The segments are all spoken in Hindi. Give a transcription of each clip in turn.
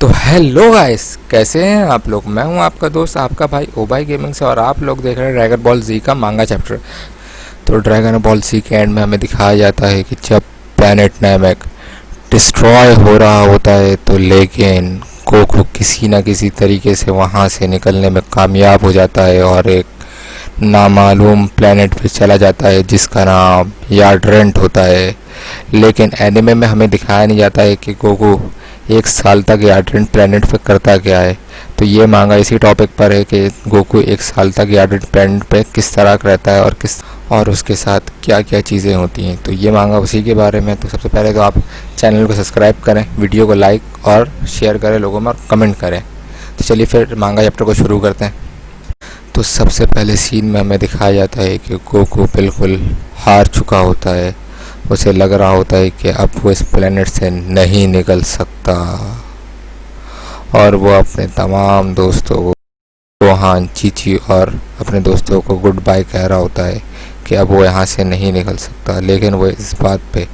तो हेलो गाइस, कैसे हैं आप लोग। मैं हूं आपका दोस्त, आपका भाई ओबाई गेमिंग से, और आप लोग देख रहे हैं ड्रैगन बॉल जी का मांगा चैप्टर। तो ड्रैगन बॉल जी के एंड में हमें दिखाया जाता है कि जब प्लैनेट नैमेक डिस्ट्रॉय हो रहा होता है, तो लेकिन गोकू किसी न किसी तरीके से वहाँ से निकलने में कामयाब हो जाता है और एक नामालूम प्लैनेट पे चला जाता है जिसका नाम याड्रेंट होता है। लेकिन एनिमे में हमें दिखाया नहीं जाता है कि गोकू एक साल तक याड्रेंट प्लैनेट पे करता क्या है। तो ये मांगा इसी टॉपिक पर है कि गोकू एक साल तक याड्रेंट प्लैनेट पे किस तरह रहता है और उसके साथ क्या क्या चीज़ें होती हैं। तो ये मांगा उसी के बारे में। तो सबसे पहले तो आप चैनल को सब्सक्राइब करें, वीडियो को लाइक और शेयर करें लोगों में, और कमेंट करें। तो चलिए फिर मांगा चैप्टर को शुरू करते हैं। तो सबसे पहले सीन में हमें दिखाया जाता है कि गोकू बिल्कुल हार चुका होता है। उसे लग रहा होता है कि अब वो इस प्लेनेट से नहीं निकल सकता, और वो अपने तमाम दोस्तों को, रोहान, चीची और अपने दोस्तों को गुड बाय कह रहा होता है कि अब वो यहाँ से नहीं निकल सकता। लेकिन वो इस बात पे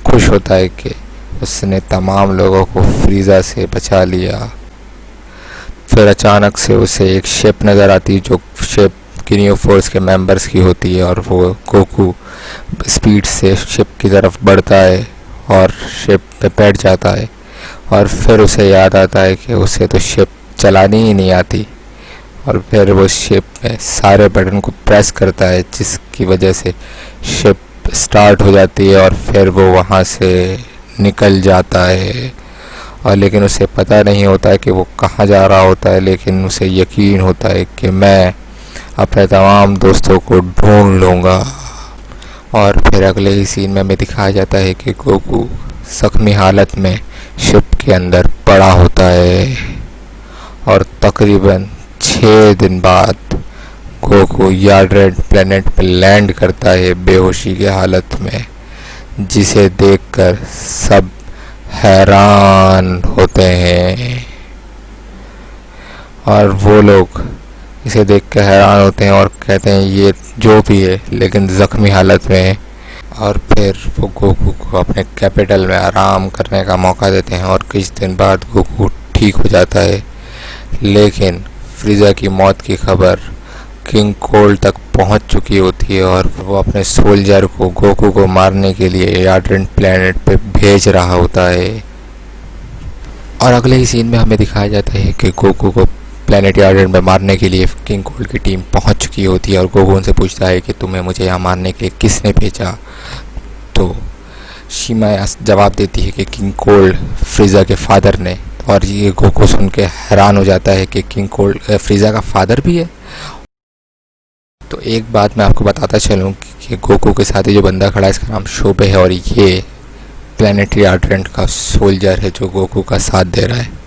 खुश होता है कि उसने तमाम लोगों को फ्रीज़ा से बचा लिया। फिर अचानक से उसे एक शिप नज़र आती है, जो शिप गिनियो फोर्स के मेंबर्स की होती है, और वो गोकू स्पीड से शिप की तरफ बढ़ता है और शिप पे बैठ जाता है। और फिर उसे याद आता है कि उसे तो शिप चलानी ही नहीं आती, और फिर वो शिप में सारे बटन को प्रेस करता है, जिसकी वजह से शिप स्टार्ट हो जाती है और फिर वो वहाँ से निकल जाता है। और लेकिन उसे पता नहीं होता है कि वो कहाँ जा रहा होता है, लेकिन उसे यकीन होता है कि मैं अपने तमाम दोस्तों को ढूंढ लूँगा। और फिर अगले ही सीन में हमें दिखाया जाता है कि गोकू जख्मी हालत में शिप के अंदर पड़ा होता है, और तकरीबन 6 दिन बाद गोकू याड्रेंट प्लेनेट पर लैंड करता है बेहोशी की हालत में, जिसे देखकर सब हैरान होते हैं। और वो लोग इसे देख कर हैरान होते हैं और कहते हैं ये जो भी है लेकिन ज़ख्मी हालत में है। और फिर वो गोकू को अपने कैपिटल में आराम करने का मौका देते हैं, और कुछ दिन बाद गोकू ठीक हो जाता है। लेकिन फ्रीज़ा की मौत की खबर किंग कोल्ड तक पहुंच चुकी होती है, और वो अपने सोल्जर को गोकू को मारने के लिए याड्रेंट प्लैनेट पे भेज रहा होता है। और अगले ही सीन में हमें दिखाया जाता है कि गोकू को प्लैनेट याड्रेंट में मारने के लिए किंग कोल्ड की टीम पहुंच चुकी होती है, और गोकू उनसे पूछता है कि तुम्हें मुझे यहाँ मारने के लिए किसने भेजा। तो शीमा जवाब देती है कि किंग कोल्ड फ्रीज़ा के फादर ने। और ये गोकू सुन के हैरान हो जाता है कि किंग कोल्ड फ्रीज़ा का फादर भी है। तो एक बात मैं आपको बताता चलूँ कि गोकू के साथ ही जो बंदा खड़ा है इसका नाम शोबे है, और ये प्लैनेट याड्रेंट का सोल्जर है जो गोकू का साथ दे रहा है।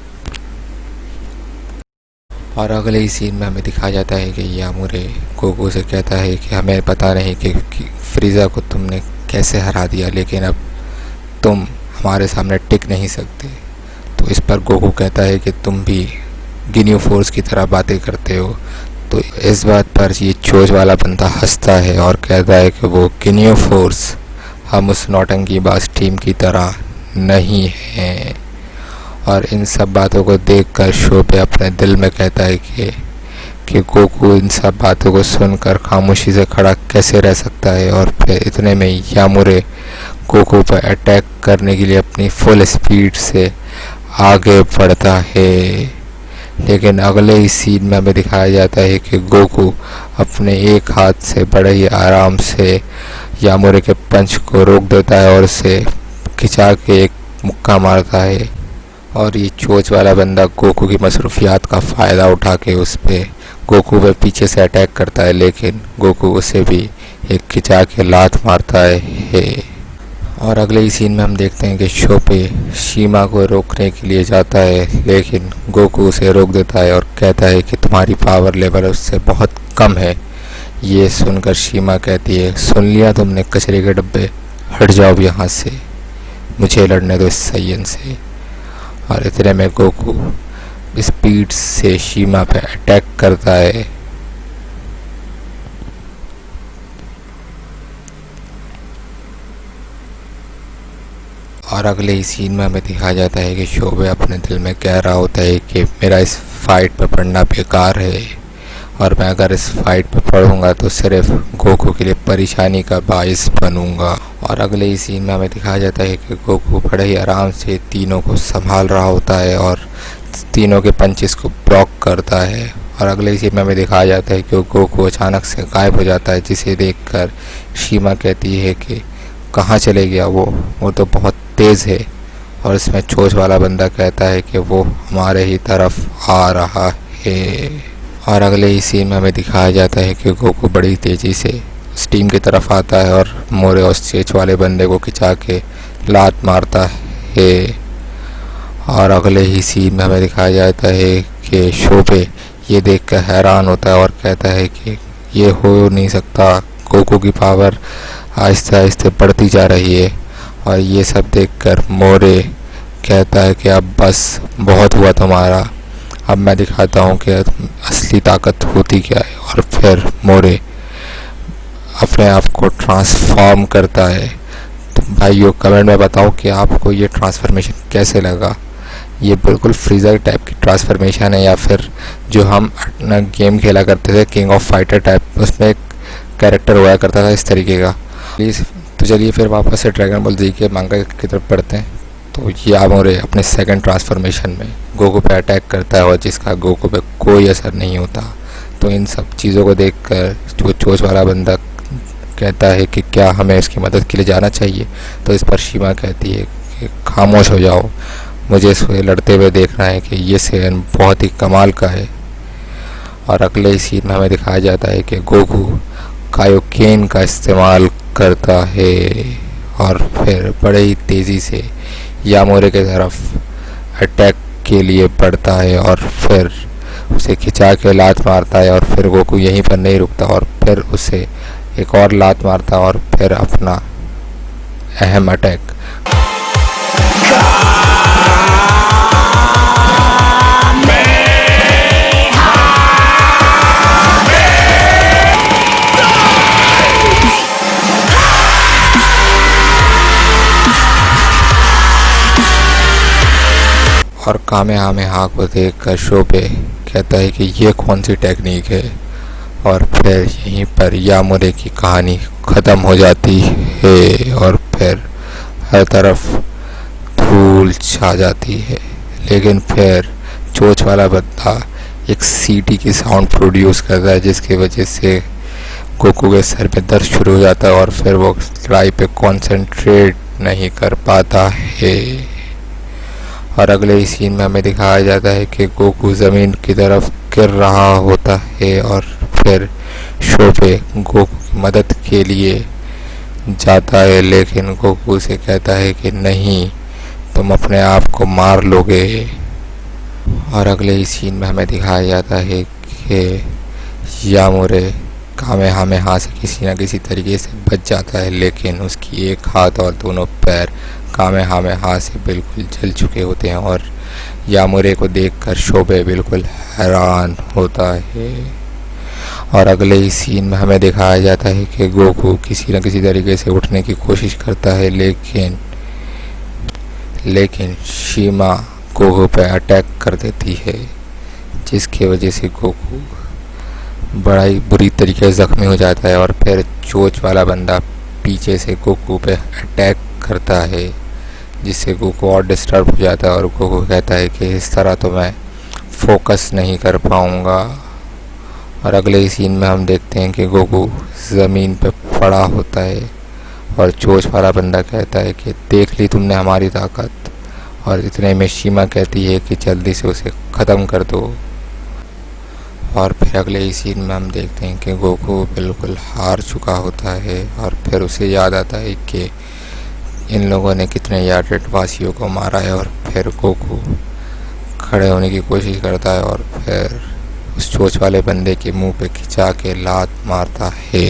और अगले ही सीन में हमें दिखाया जाता है कि यामुरे गोकू से कहता है कि हमें पता नहीं कि फ्रीज़ा को तुमने कैसे हरा दिया, लेकिन अब तुम हमारे सामने टिक नहीं सकते। तो इस पर गोकू कहता है कि तुम भी गिनियो फोर्स की तरह बातें करते हो। तो इस बात पर ये चोच वाला बंदा हंसता है और कहता है कि वो गिनियो फोर्स हम उस नौटंकीबाज टीम की तरह नहीं हैं। और इन सब बातों को देखकर शोबे अपने दिल में कहता है कि गोकू इन सब बातों को सुनकर खामोशी से खड़ा कैसे रह सकता है। और फिर इतने में यामुरे गोकू पर अटैक करने के लिए अपनी फुल स्पीड से आगे बढ़ता है। लेकिन अगले ही सीन में हमें दिखाया जाता है कि गोकू अपने एक हाथ से बड़े ही आराम से यामुरे के पंच को रोक देता है और उसे खिंचा के एक मुक्का मारता है। और ये चोच वाला बंदा गोकू की मसरूफियात का फ़ायदा उठा के उस पर गोकू पे पीछे से अटैक करता है, लेकिन गोकू उसे भी एक खिंचा के लात मारता है। और अगले ही सीन में हम देखते हैं कि शोबे शीमा को रोकने के लिए जाता है, लेकिन गोकू उसे रोक देता है और कहता है कि तुम्हारी पावर लेवल उससे बहुत कम है। ये सुनकर शीमा कहती है, सुन लिया तुमने कचरे के डब्बे, हट जाओ यहाँ से, मुझे लड़ने दो इस सय्यन से। और इतने में गोकू स्पीड से शीमा पे अटैक करता है। और अगले ही सीन में हमें दिखाया जाता है कि शोबे अपने दिल में कह रहा होता है कि मेरा इस फाइट पर पढ़ना बेकार है और मैं अगर इस फाइट पर पढ़ूंगा तो सिर्फ गोकू के लिए परेशानी का बाइस बनूंगा। और अगले ही सीन में हमें दिखाया जाता है कि गोकू बड़े ही आराम से तीनों को संभाल रहा होता है और तीनों के पंचेस को ब्लॉक करता है। और अगले ही सीन में हमें दिखाया जाता है कि गोकू अचानक से गायब हो जाता है, जिसे देखकर शीमा कहती है कि कहाँ चले गया वो तो बहुत तेज़ है। और इसमें चोच वाला बंदा कहता है कि वो हमारे ही तरफ आ रहा है। और अगले ही सीन में हमें दिखाया जाता है कि गोकू बड़ी तेज़ी से उस टीम की तरफ आता है और मोरे और चोच वाले बंदे को खिंचा के लात मारता है। और अगले ही सीन में हमें दिखाया जाता है कि शोबे ये देखकर हैरान होता है और कहता है कि ये हो नहीं सकता, गोकू की पावर आहिस्ते आहिस्ते बढ़ती जा रही है। और ये सब देखकर मोरे कहता है कि अब बस बहुत हुआ तुम्हारा, अब मैं दिखाता हूँ कि असली ताकत होती क्या है। और फिर मोरे अपने आप को ट्रांसफॉर्म करता है। तो भाइयों कमेंट में बताओ कि आपको ये ट्रांसफॉर्मेशन कैसे लगा। ये बिल्कुल फ्रीज़र टाइप की ट्रांसफॉर्मेशन है या फिर जो हम अपना गेम खेला करते थे किंग ऑफ फाइटर टाइप, उसमें एक कैरेक्टर हुआ करता था इस तरीके का। प्लीज़ तो चलिए फिर वापस से ड्रैगन बॉल जी के मांगा की तरफ बढ़ते हैं। तो ये आमोरे अपने सेकंड ट्रांसफॉर्मेशन में गोकू पे अटैक करता है और जिसका गोकू पे कोई असर नहीं होता। तो इन सब चीज़ों को देखकर जो चोच वाला बंदा कहता है कि क्या हमें इसकी मदद के लिए जाना चाहिए। तो इस पर शीमा कहती है कि खामोश हो जाओ, मुझे इसको लड़ते हुए देखना है कि ये सेवन बहुत ही कमाल का है। और अगले ही सीन में हमें दिखाया जाता है कि गोकू कायोकेन का इस्तेमाल करता है और फिर बड़े ही तेज़ी से यामोरे के तरफ अटैक के लिए बढ़ता है और फिर उसे खिंचा के लात मारता है। और फिर गोकू यहीं पर नहीं रुकता और फिर उसे एक और लात मारता और फिर अपना अहम अटैक और कामेहामेहा को देखकर शोबे कहता है कि ये कौन सी टेक्निक है। और फिर यहीं पर यामुरे की कहानी ख़त्म हो जाती है और फिर हर तरफ धूल छा जाती है। लेकिन फिर चोच वाला बंदा एक सीटी की साउंड प्रोड्यूस करता है जिसकी वजह से गोकू के सर में दर्द शुरू हो जाता है और फिर वो लड़ाई पे कंसंट्रेट नहीं कर पाता है। और अगले ही सीन में हमें दिखाया जाता है कि गोकू ज़मीन की तरफ गिर रहा होता है और फिर शोबे गोकू की मदद के लिए जाता है, लेकिन गोकू से कहता है कि नहीं, तुम अपने आप को मार लोगे। और अगले ही सीन में हमें दिखाया जाता है कि यामुरे कामेहामेहा से किसी न किसी तरीके से बच जाता है, लेकिन उसकी एक हाथ और दोनों पैर कामेहामेहा से बिल्कुल जल चुके होते हैं। और यामुरे को देखकर शोबे बिल्कुल हैरान होता है। और अगले ही सीन में हमें दिखाया जाता है कि गोकू किसी न किसी तरीके से उठने की कोशिश करता है, लेकिन शीमा गोकू पे अटैक कर देती है, जिसकी वजह से गोकू बड़ा ही बुरी तरीके से ज़ख्मी हो जाता है। और फिर चोच वाला बंदा पीछे से गोकू पे अटैक करता है, जिससे गोकू और डिस्टर्ब हो जाता है और गोकू कहता है कि इस तरह तो मैं फोकस नहीं कर पाऊँगा। और अगले ही सीन में हम देखते हैं कि गोकू ज़मीन पे पड़ा होता है और चोच वाला बंदा कहता है कि देख ली तुमने हमारी ताकत। और इतने में शीमा कहती है कि जल्दी से उसे ख़त्म कर दो। और फिर अगले ही सीन में हम देखते हैं कि गोकू बिल्कुल हार चुका होता है और फिर उसे याद आता है कि इन लोगों ने कितने यार्डेड वासियों को मारा है। और फिर गोकू खड़े होने की कोशिश करता है और फिर उस चोच वाले बंदे के मुंह पे खिंचा के लात मारता है।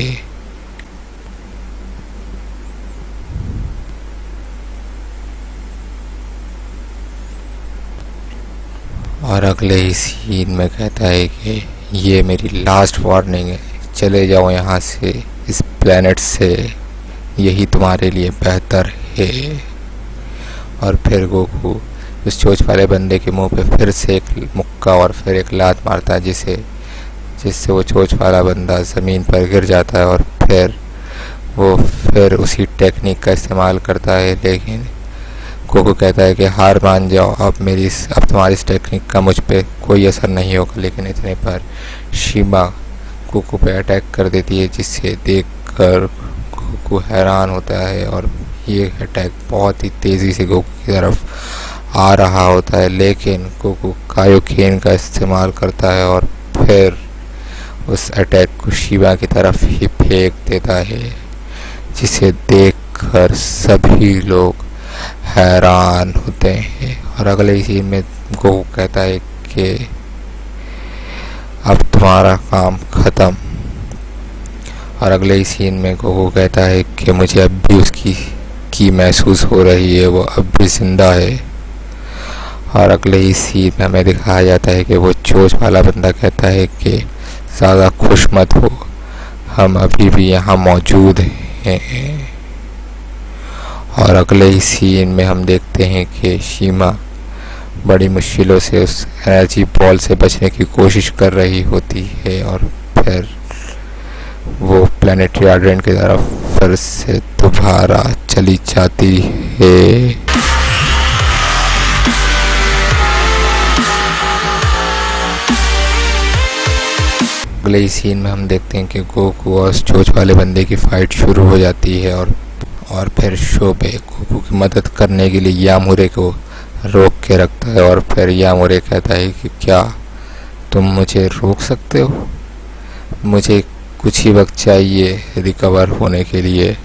और अगले ही सीन में कहता है कि ये मेरी लास्ट वार्निंग है, चले जाओ यहाँ से, इस प्लेनेट से, यही तुम्हारे लिए बेहतर है। और फिर गोकू उस चोंच वाले बंदे के मुंह पे फिर से एक मुक्का और फिर एक लात मारता है, जिससे वो चोंच वाला बंदा ज़मीन पर गिर जाता है। और वो फिर उसी टेक्निक का इस्तेमाल करता है, लेकिन गोकू कहता है कि हार मान जाओ, अब तुम्हारी इस टेक्निक का मुझ पे कोई असर नहीं होगा। लेकिन इतने पर शीमा गोकू पे अटैक कर देती है, जिससे देखकर गोकू हैरान होता है और ये अटैक बहुत ही तेज़ी से गोकू की तरफ आ रहा होता है। लेकिन गोकू कायोकेन का इस्तेमाल करता है और फिर उस अटैक को शीमा की तरफ ही फेंक देता है, जिसे देखकर सभी लोग हैरान होते हैं। और अगले ही सीन में गोकू कहता है कि अब तुम्हारा काम ख़त्म। और अगले ही सीन में गोकू कहता है कि मुझे अब भी उसकी की महसूस हो रही है, वो अब भी ज़िंदा है। और अगले ही सीन में हमें दिखाया जाता है कि वो चोंच वाला बंदा कहता है कि ज़्यादा खुश मत हो, हम अभी भी यहाँ मौजूद हैं। और अगले ही सीन में हम देखते हैं कि शीमा बड़ी मुश्किलों से उस एनर्जी बॉल से बचने की कोशिश कर रही होती है और फिर वो प्लैनेटरी आर्डेंट की तरफ फिर से दोबारा चली जाती है। अगले ही सीन में हम देखते हैं कि गोकू और चोंच वाले बंदे की फाइट शुरू हो जाती है और फिर शोबे गोकू की मदद करने के लिए यामुरे को रोक के रखता है। और फिर यामुरे कहता है कि क्या तुम मुझे रोक सकते हो, मुझे कुछ ही वक्त चाहिए रिकवर होने के लिए,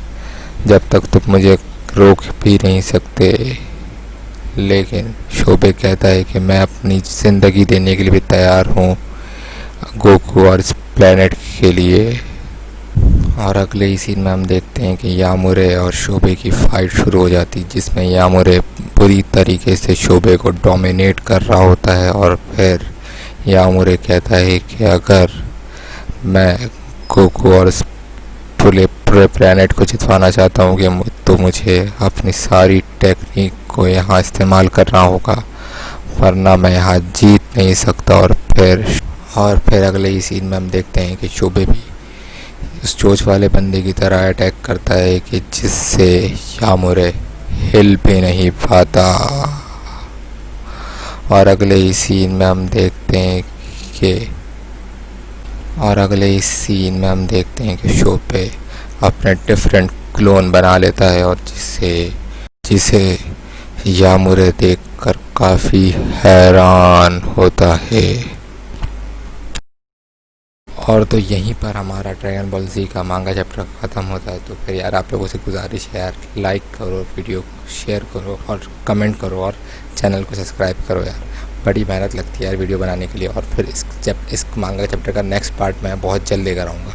जब तक तुम मुझे रोक भी नहीं सकते। लेकिन शोबे कहता है कि मैं अपनी ज़िंदगी देने के लिए भी तैयार हूँ गोकू और इस प्लेनेट के लिए। और अगले ही सीन में हम देखते हैं कि यामुरे और शोबे की फाइट शुरू हो जाती, जिसमें यामुरे पूरी तरीके से शोबे को डोमिनेट कर रहा होता है। और फिर यामुरे कहता है कि अगर मैं गोकू और इस पूरे प्लेनेट को जितवाना चाहता हूँ कि तो मुझे अपनी सारी टेक्निक को यहाँ इस्तेमाल करना होगा, वरना मैं यहाँ जीत नहीं सकता। और फिर अगले ही सीन में हम देखते हैं कि शोबे भी उस चोंच वाले बंदे की तरह अटैक करता है कि जिससे यामुरे हिल भी नहीं पाता। और अगले ही सीन में हम देखते हैं कि शोबे अपने डिफरेंट क्लोन बना लेता है और जिसे यामुरे देखकर काफ़ी हैरान होता है। और तो यहीं पर हमारा ड्रैगन बॉल जी का मांगा चैप्टर ख़त्म होता है। तो फिर यार आप लोगों से गुजारिश है यार, लाइक करो, वीडियो शेयर करो और कमेंट करो और चैनल को सब्सक्राइब करो यार। बड़ी मेहनत लगती है यार वीडियो बनाने के लिए। और फिर इस मांगा चैप्टर का नेक्स्ट पार्ट मैं बहुत जल्द लेकर आऊँगा।